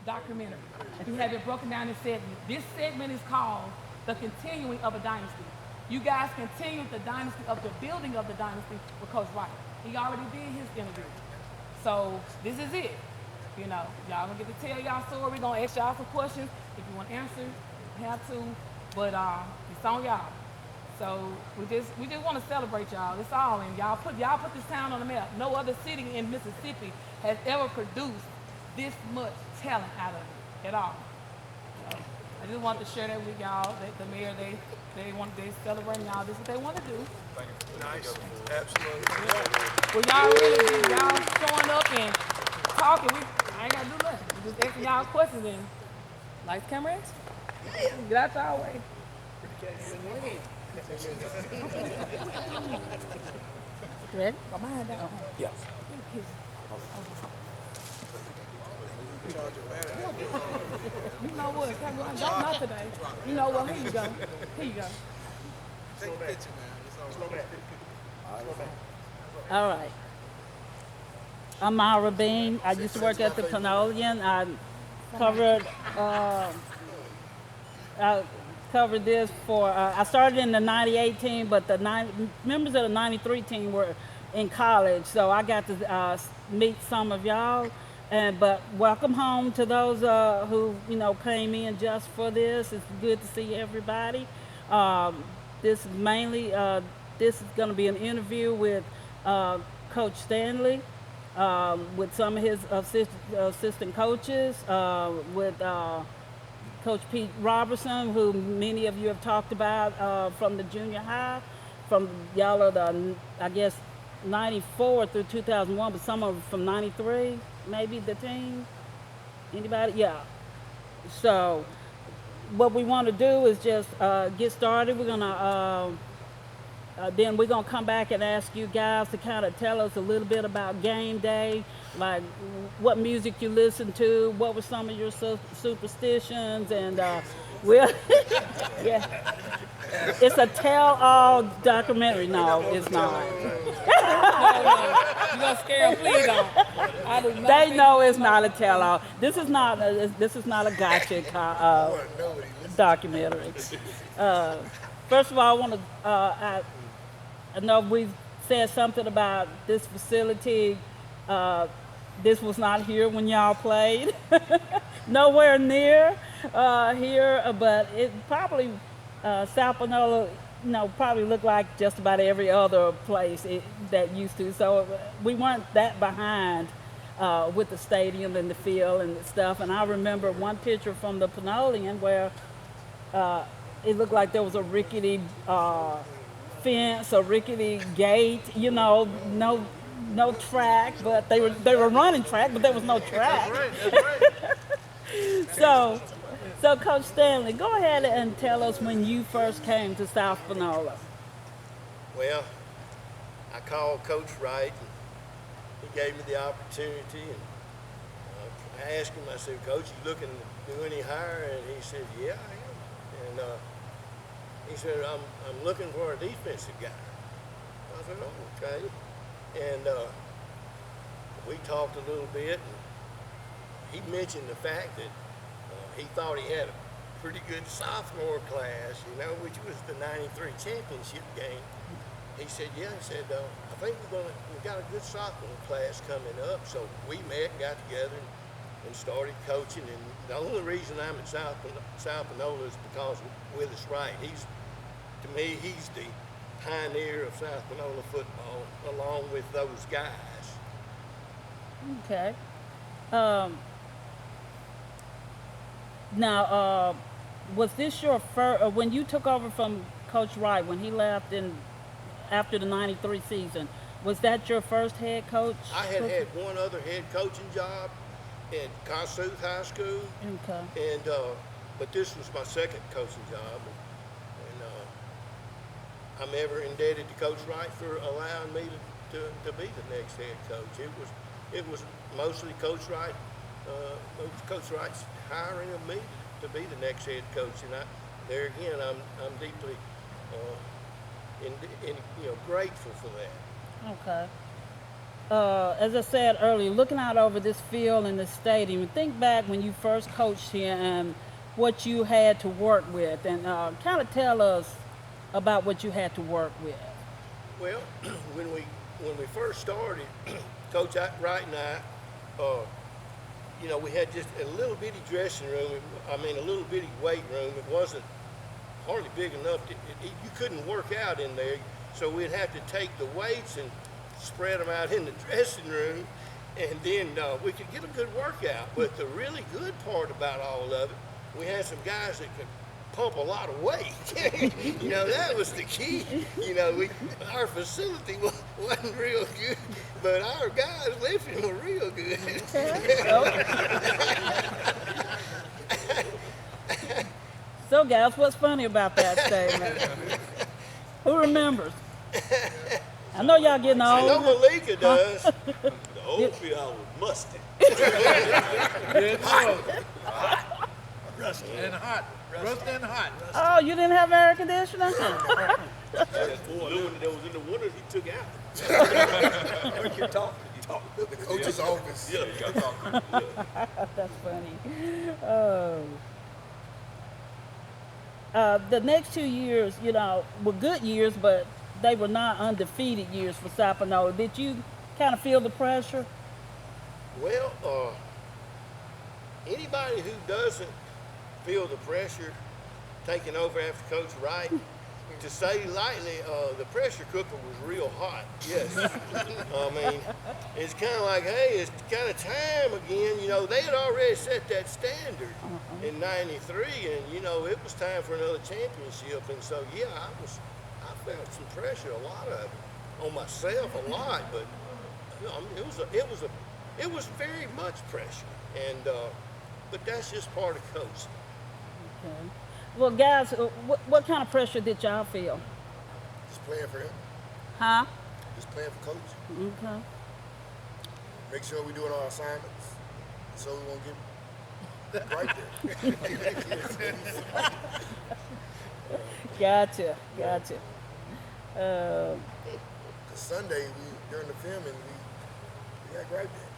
documentary. We have it broken down in segments. This segment is called The Continuing of a Dynasty. You guys continue the dynasty of the building of the dynasty with Coach Wright. He already did his interview. So this is it. You know, y'all gonna get to tell y'all story. We're gonna ask y'all some questions. If you want to answer, you have to. But it's on y'all. So we just want to celebrate y'all. It's all in y'all put this town on the map. No other city in Mississippi has ever produced this much talent out of it at all. So I just want to share that with y'all. The mayor they celebrating y'all. This is what they want to do. Nice, absolutely. Well, y'all really did. Y'all showing up and talking. I ain't gotta do nothing. We just asking y'all questions and lights, camera, action. Get out y'all way. Ready? Got my hand down. Yes. You know what? Don't not today. You know what? Here you go. Here you go. Take a picture, man. Slow back. All right. I'm Myra Bean. I used to work at the Panolean. I covered this for, I started in the 98 team, but the members of the 93 team were in college, so I got to meet some of y'all. But welcome home to those who came in just for this. It's good to see everybody. This is going to be an interview with Coach Stanley, with some of his assistant coaches, with Coach Pete Robertson, who many of you have talked about from the junior high, from y'all are the, I guess, 94 through 2001, but some of them from 93, maybe the team. Anybody? Yeah. So what we want to do is just get started. We're gonna then we're gonna come back and ask you guys to kind of tell us a little bit about game day, like what music you listen to, what were some of your superstitions, and we'll yeah. It's a tell-all documentary. No, it's not. You gonna scare them? Please don't. They know it's not a tell-all. This is not a gotcha documentary. First of all, I want to. I know we've said something about this facility. This was not here when y'all played. Nowhere near here, but it probably South Panola, probably looked like just about every other place that used to. So we weren't that behind with the stadium and the field and stuff. And I remember one picture from the Panolean where it looked like there was a rickety fence, a rickety gate, no track, but they were running track, but there was no track. So Coach Stanley, go ahead and tell us when you first came to South Panola. Well, I called Coach Wright, and he gave me the opportunity, and I asked him, I said, Coach, you looking to do any hire? And he said, yeah, I am. And he said, I'm looking for a defensive guy. I said, oh, okay. And we talked a little bit, and he mentioned the fact that he thought he had a pretty good sophomore class, which was the 93 championship game. He said, yeah, he said, I think we've got a good sophomore class coming up. So we met and got together and started coaching. And the only reason I'm at South Panola is because of Willis Wright. To me, he's the pioneer of South Panola football, along with those guys. Okay. Now, was this your first, when you took over from Coach Wright, when he left after the 93 season, was that your first head coach? I had one other head coaching job at Kossuth High School. Okay. And, but this was my second coaching job. And I'm ever indebted to Coach Wright for allowing me to be the next head coach. It was mostly Coach Wright's hiring of me to be the next head coach, and there again, I'm deeply grateful for that. Okay. as I said earlier, looking out over this field and this stadium, think back when you first coached here and what you had to work with, and kind of tell us about what you had to work with. Well, when we first started, Coach Wright and I, we had just a little bitty dressing room. I mean, a little bitty weight room. It wasn't hardly big enough. You couldn't work out in there, so we'd have to take the weights and spread them out in the dressing room, and then we could get a good workout. But the really good part about all of it, we had some guys that could pump a lot of weight. That was the key. Our facility wasn't real good, but our guys lifting were real good. So, guys, what's funny about that statement? Who remembers? I know y'all getting I know old. Malika does. The old field was musty. Rusty and hot. Rusty and hot. Oh, you didn't have air conditioner? That balloon that was in the winter, he took out. We can talk. The coach's office. Yeah, you got to talk. That's funny. Oh. The next 2 years, were good years, but they were not undefeated years for Sapano. Did you kind of feel the pressure? Well, anybody who doesn't feel the pressure taking over after Coach Wright, to say lightly, the pressure cooker was real hot. Yes. I mean, it's kind of like, hey, it's kind of time again. They had already set that standard in '93, and it was time for another championship. And so, yeah, I felt some pressure, a lot of it, on myself, a lot. But it was very much pressure, and but that's just part of coaching. Okay. Well, guys, what kind of pressure did y'all feel? Just playing for him. Huh? Just playing for coach. Okay. Make sure we're doing our assignments, so we won't get right there. Gotcha. Cause Sunday during the filming we got right there.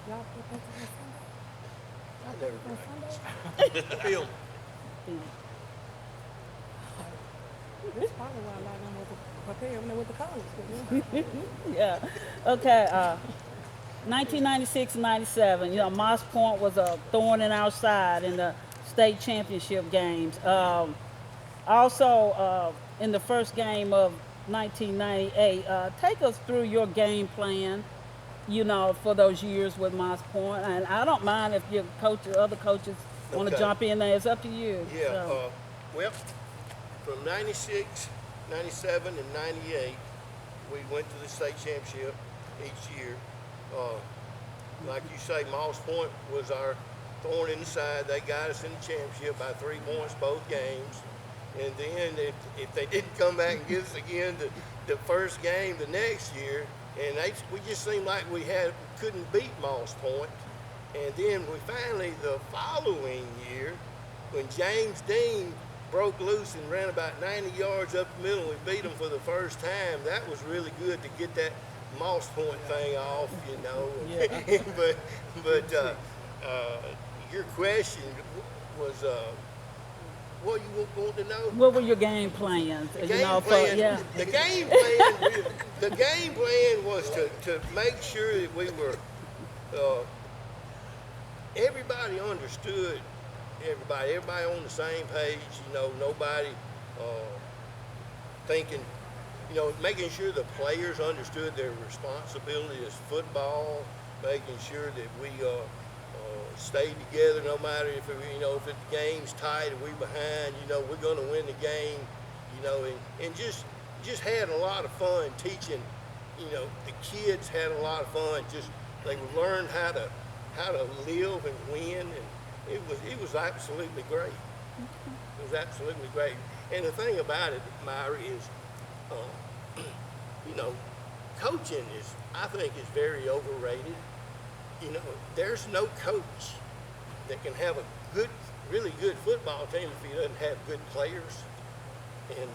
Y'all put that to Sunday? I never Sunday? Film. This probably why a lot of them was prepared when they went to college. Yeah. Okay. 1996 and 97. Moss Point was a thorn in our side in the state championship games. Also, in the first game of 1998, take us through your game plan, for those years with Moss Point. And I don't mind if your coach or other coaches want to Okay. jump in there. It's up to you. Yeah, So, well, from 96, 97, and 98, we went to the state championship each year. Like you say, Moss Point was our thorn in the side. They got us in the championship by 3 points both games. And then if they didn't come back and give us again the first game the next year, and we just seemed like we couldn't beat Moss Point. And then we finally, the following year, when James Dean broke loose and ran about 90 yards up the middle, and we beat them for the first time, that was really good to get that Moss Point thing off, Yeah. but your question was, what you want to know? what were your game plans? The game plan, the game plan was to make sure that we were, everybody understood, everybody on the same page, nobody thinking, making sure the players understood their responsibility as football, making sure that we stay together no matter if if the game's tight and we behind, we're going to win the game, and just had a lot of fun teaching. The kids had a lot of fun. Just they learned how to live and win, and it was absolutely great. It was absolutely great. And the thing about it, Myra, is coaching I think is very overrated. There's no coach that can have a really good football team if he doesn't have good players. And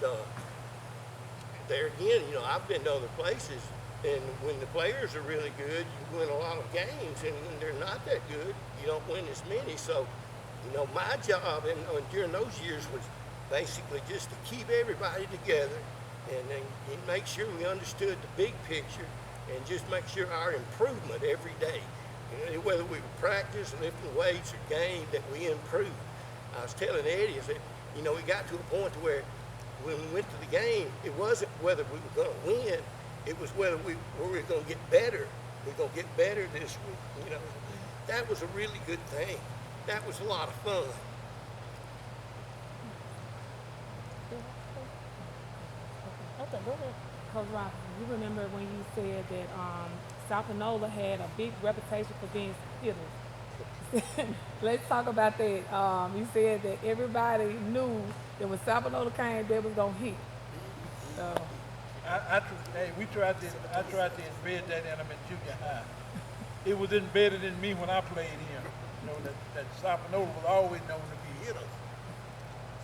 there again, I've been to other places, And when the players are really good, you win a lot of games. And when they're not that good, you don't win as many. So, you know, my job during those years was basically just to keep everybody together and then make sure we understood the big picture and just make sure our improvement every day, you know, whether we practice, lifting weights, or game, that we improve. I was telling Eddie is that, you know, we got to a point to where when we went to the game, it wasn't whether we were going to win, it was whether we were going to get better. We're going to get better this week, you know. That was a really good thing. That was a lot of fun. Coach Robinson, you remember when you said that South Panola had a big reputation for being hitters. Let's talk about that. You said that everybody knew that when South Panola came, they was gonna hit. So. I tried to embed that in them in junior high. It was embedded in me when I played here. You know, that South Panola was always known to be hitters.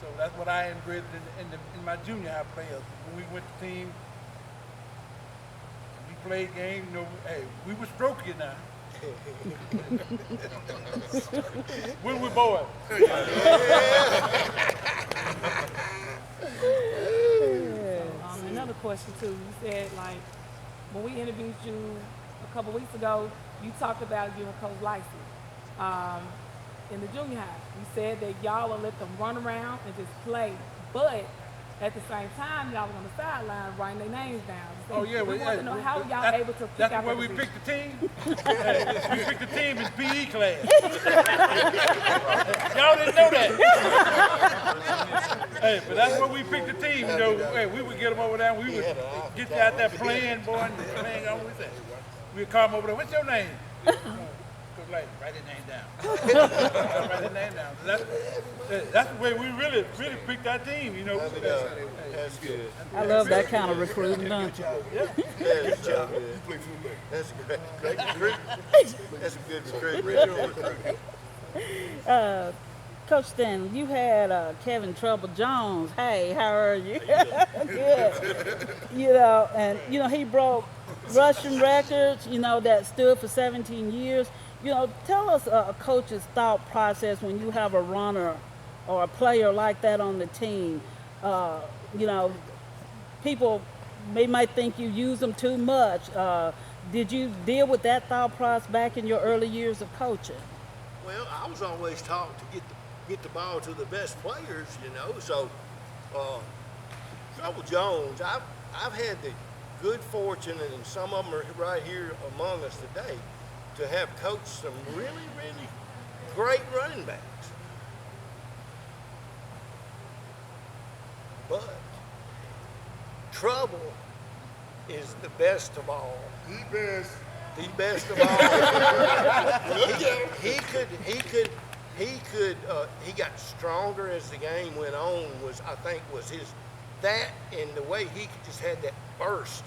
So that's what I inbred in my junior high players. When we went to team, we played games, you know, hey, we were stroking now. When we boys. Another question too. You said, like, when we interviewed you a couple weeks ago, you talked about you and Coach Lysy in the junior high. You said that y'all would let them run around and just play, but at the same time, y'all was on the sideline writing their names down. So Oh yeah, we want to know how y'all able to pick out that's where we position. picked the team. Hey, we picked the team in PE class. Y'all didn't know that. Hey, but that's where we picked the team. You know, hey, we would get them over there. And we would get you out there playing, boy, and playing on with that. We'd call them over there. What's your name? Like, write his name down. Write his name down. That's the way we really picked our team, you know. That's good. I love that kind of recruiting, don't you? That's job. You play fullback. That's great. Great recruit. That's a good recruit. Coach Stanley, you had Kevin Trouble Jones. Hey, how are you? Good. You know, and you know he broke rushing records. You know that stood for 17 years. You know, tell us a coach's thought process when you have a runner or a player like that on the team. You know, people might think you use them too much. Did you deal with that thought process back in your early years of coaching? Well, I was always taught to get the ball to the best players, you know. So, Trouble Jones, I've had the good fortune, and some of them are right here among us today, to have coached some really, really great running backs. But Trouble is the best of all. The best. The best of all. He got stronger as the game went on. Was his that and the way he just had that burst.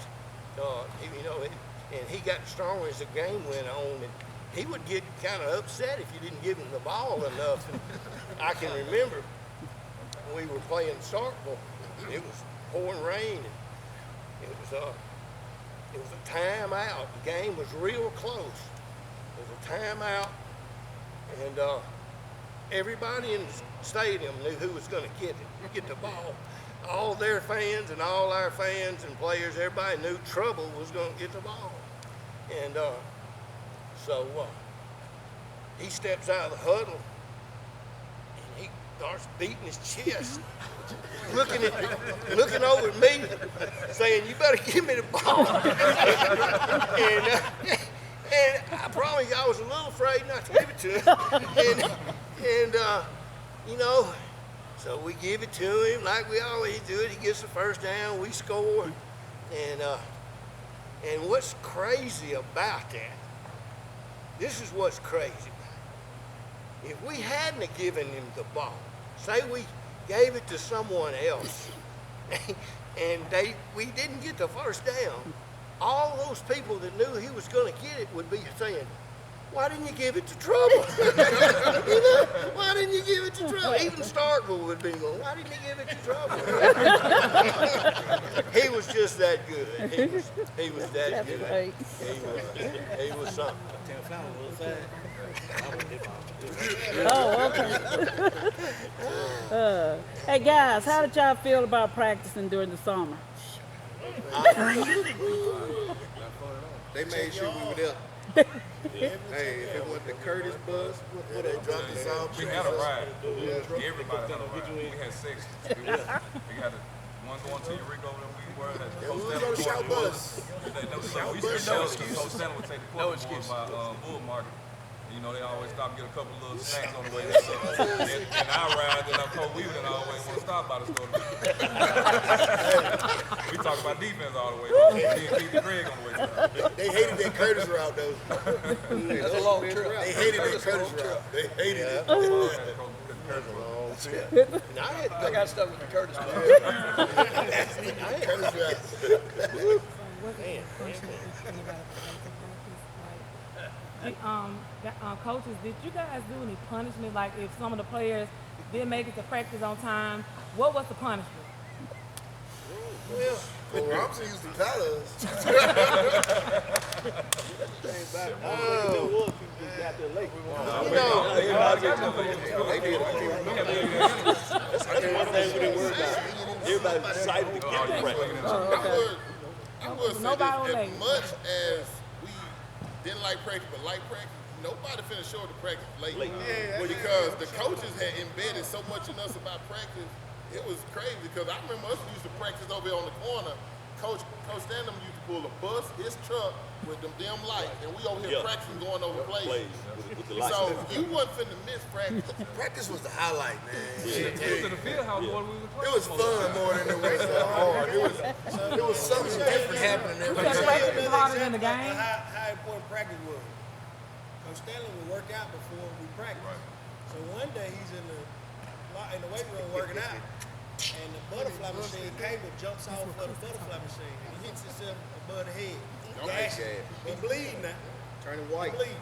You know, and he got stronger as the game went on. And he would get kind of upset if you didn't give him the ball enough. And I can remember we were playing Starkville. It was pouring rain. And it was a timeout. The game was real close. It was a timeout, and everybody in the stadium knew who was going to get the ball. All their fans and all our fans and players, everybody knew Trouble was going to get the ball. And so he steps out of the huddle, and he starts beating his chest. Looking over at me, saying, "You better give me the ball." and I promise you, I was a little afraid not to give it to him. And you know, so we give it to him like we always do it. He gets the first down, we score. And what's crazy about that? This is what's crazy about it. If we hadn't have given him the ball, say we gave it to someone else, and we didn't get the first down, all those people that knew he was going to get it would be saying, "Why didn't you give it to Trouble? You know, why didn't you give it to trouble? Even Starkville would be going, why didn't he give it to trouble? He was just that good. He was that That's good. right. He was something. Oh, okay. Hey guys, how did y'all feel about practicing during the summer? They made sure we were there. Hey, if it wasn't the Curtis bus, what They dropped us off. We had a ride. Everybody had a ride. We had sections. We had the one going to Eureka over there. We were at Yeah, we was on the shout bus. We used to no excuse. Coach Stanley would take the club by Bull Market. You know, they always stop and get a couple little snacks on the way there. So, and I ride, then Coach Weaver didn't always want to stop by the store. We talk about defense all the way. We didn't keep the Craig on the way. They hated that Curtis route, though. That's a long trip. They hated that Curtis route. They hated it. And I got stuck with the Curtis bus. Curtis route. Coaches, did you guys do any punishment? Like if some of the players didn't make it to practice on time, what was the punishment? Well, Robinson used to tell us. Everybody was excited to get to practice. I would say Nobody was this, late. as much as we didn't like practice but like practice, nobody finna show up to practice late. Because the coaches had embedded so much in us about practice, it was crazy. Because I remember us used to practice over here on the corner. Coach Stanley used to pull a bus, his truck with them damn lights, and we over here practicing going over plays. With the lights. So you wasn't finna miss practice. Practice was the highlight, man. It was in the field house more than we was It was fun more than it was hard. It was something different happening there. Because practice is harder than the game. How important practice was. Coach Stanley would work out before we practice. So one day he's in the weight room working out, and the butterfly machine cable jumps off of the butterfly machine and he hits himself above the head. Gash, but bleeding now. Turning white. Bleeding.